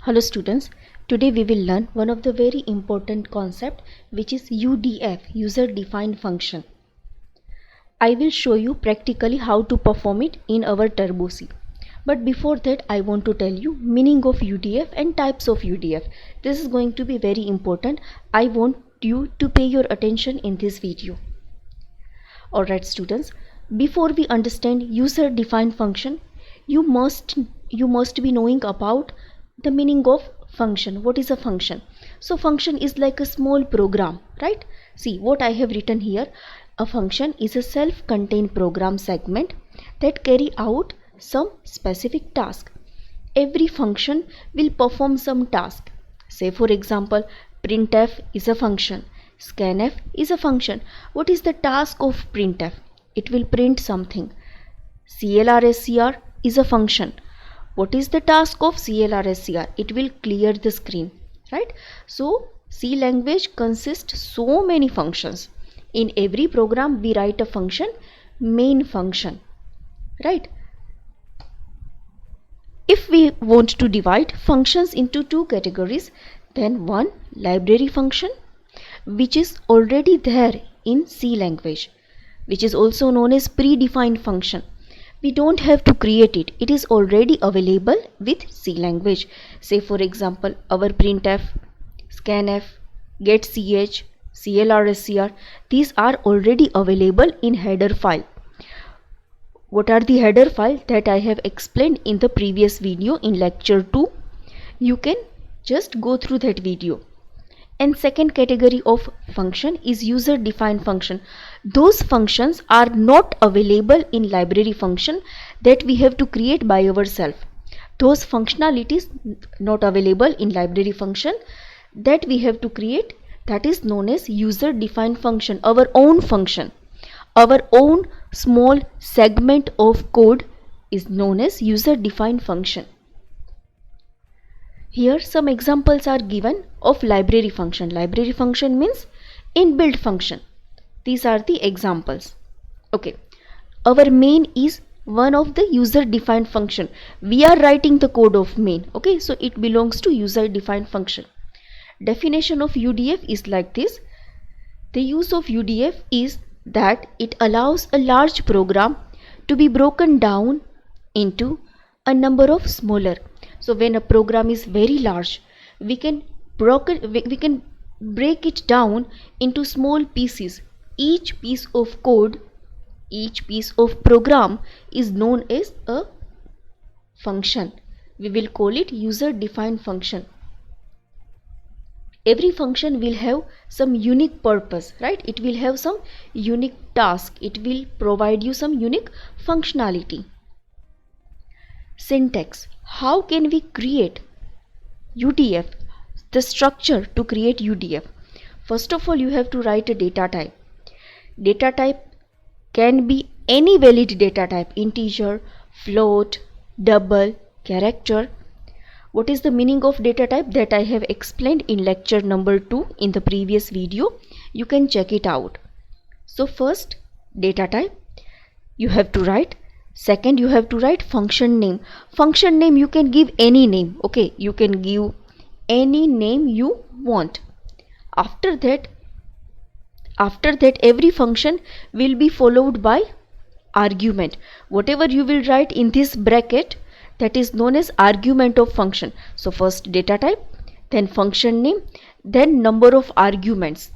Hello students, today we will learn one of the very important concept which is UDF, user defined function. I will show you practically how to perform it in our TurboC. But before that I want to tell you meaning of UDF and types of UDF. This is going to be very important. I want you to pay your attention in this video. Alright students, before we understand user defined function, you must be knowing about the meaning of function. What is a function? So function is like a small program, right? See what I have written here. A function is a self-contained program segment that carry out some specific task. Every function will perform some task. Say for example, printf is a function, scanf is a function. What is the task of printf? It will print something. clrscr is a function. What is the task of clrscr? It will clear the screen, right? So C language consists so many functions. In every program we write a function, main function, right? If we want to divide functions into two categories, then one, library function, which is already there in C language, which is also known as predefined function. We don't have to create it. It is already available with C language. Say for example, our printf, scanf, getch, clrscr, these are already available in header file. What are the header file? That I have explained in the previous video in lecture 2. You can just go through that video. And second category of function is user defined function. Those functions are not available in library function that we have to create by ourselves. Those functionalities not available in library function that we have to create, that is known as user defined function, our own function. Our own small segment of code is known as user defined function. Here some examples are given of library function. Library function means inbuilt function. These are the examples. Okay, our main is one of the user defined function. We are writing the code of main. Okay, so it belongs to user defined function. Definition of UDF is like this. The use of UDF is that it allows a large program to be broken down into a number of smaller. So when a program is very large, we can break it down into small pieces. Each piece of code, each piece of program is known as a function. We will call it user defined function. Every function will have some unique purpose, right? It will have some unique task. It will provide you some unique functionality. Syntax. How can we create UDF? The structure to create UDF. First of all, you have to write a data type. Data type can be any valid data type, integer, float, double, character. What is the meaning of data type? That I have explained in lecture number 2 in the previous video. You can check it out. So first, data type you have to write. Second, you have to write function name. Function name you can give any name. Okay, you can give any name you want. After that every function will be followed by argument. Whatever you will write in this bracket, that is known as argument of function. So first data type, then function name, then number of arguments.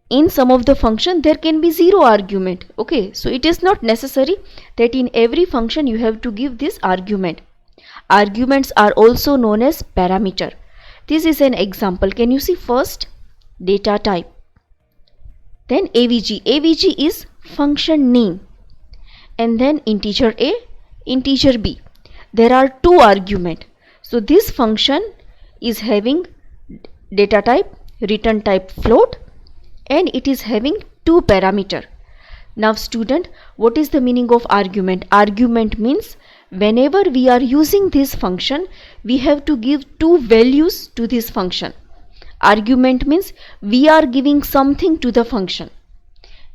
In some of the function there can be 0 argument. Okay, so it is not necessary that in every function you have to give this argument. Arguments are also known as parameter. This is an example. Can you see? First data type, then avg. Avg is function name, and then integer a, integer b. There are 2 arguments. So this function is having data type, return type float, and it is having 2 parameter. Now student, what is the meaning of argument? Argument means whenever we are using this function, we have to give 2 values to this function. Argument means we are giving something to the function.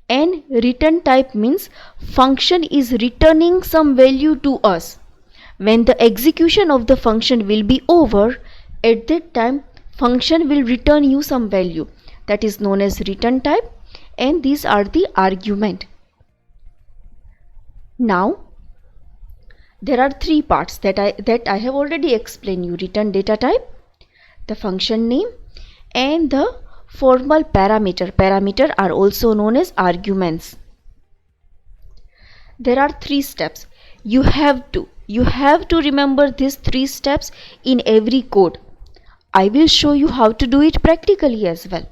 And return type means function is returning some value to us. When the execution of the function will be over, at that time function will return you some value that is known as return type, and these are the argument. Now there are three parts that I have already explained you: return data type, the function name, and the formal parameter. Parameter are also known as arguments. There are three steps. You have to remember these three steps in every code. I will show you how to do it practically as well.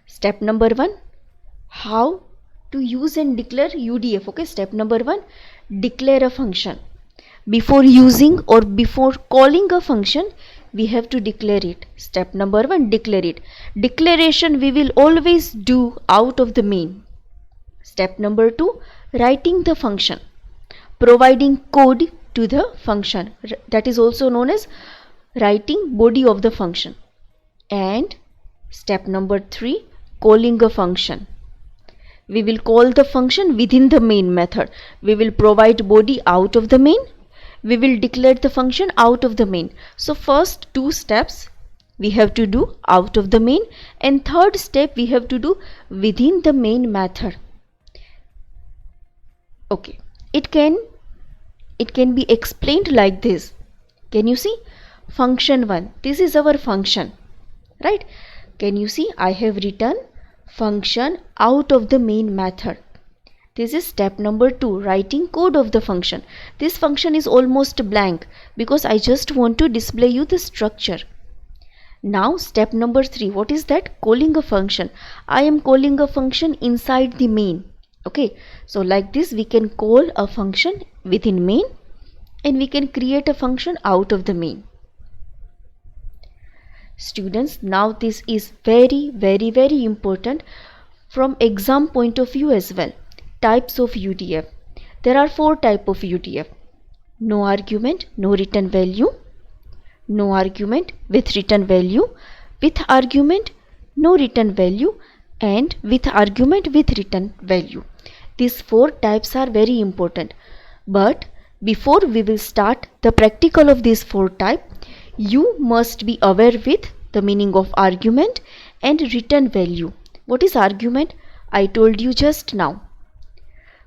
Step number 1, how to use and declare UDF. Okay, step number 1, declare a function. Before using or before calling a function, we have to declare it. Step number 1, declare it. Declaration we will always do out of the main. Step number 2, writing the function, providing code to the function, that is also known as writing body of the function. And step number 3, calling a function. We will call the function within the main method. We will provide body out of the main. We will declare the function out of the main. So first two steps we have to do out of the main, and third step we have to do within the main method. Okay, it can be explained like this. Can you see? Function 1, this is our function, right? Can you see? I have written function out of the main method. This is step number 2, writing code of the function. This function is almost blank because I just want to display you the structure. Now step number 3, what is that? Calling a function. I am calling a function inside the main. Okay, so like this we can call a function within main, and we can create a function out of the main. Students, now this is very important from exam point of view as well. Types of UDF. There are 4 types of UDF. No argument, no return value; no argument with return value; with argument, no return value; and with argument with return value. These 4 types are very important. But before we will start the practical of these 4 types, you must be aware with the meaning of argument and return value. What is argument? I told you just now.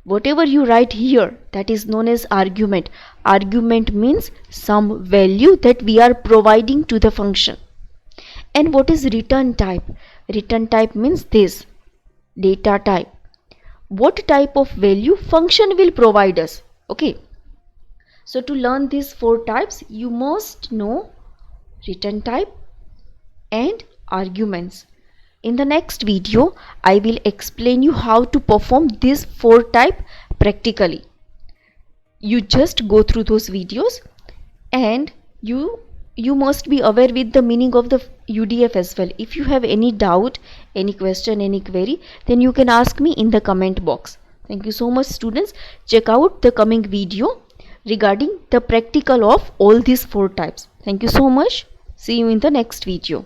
Whatever you write here, that is known as argument. Argument means some value that we are providing to the function. And what is return type? Return type means this, data type. What type of value function will provide us? Okay. So to learn these 4 types, you must know return type and arguments. In the next video, I will explain you how to perform these 4 types practically. You just go through those videos, and you must be aware with the meaning of the UDF as well. If you have any doubt, any question, any query, then you can ask me in the comment box. Thank you so much, students. Check out the coming video regarding the practical of all these 4 types. Thank you so much. See you in the next video.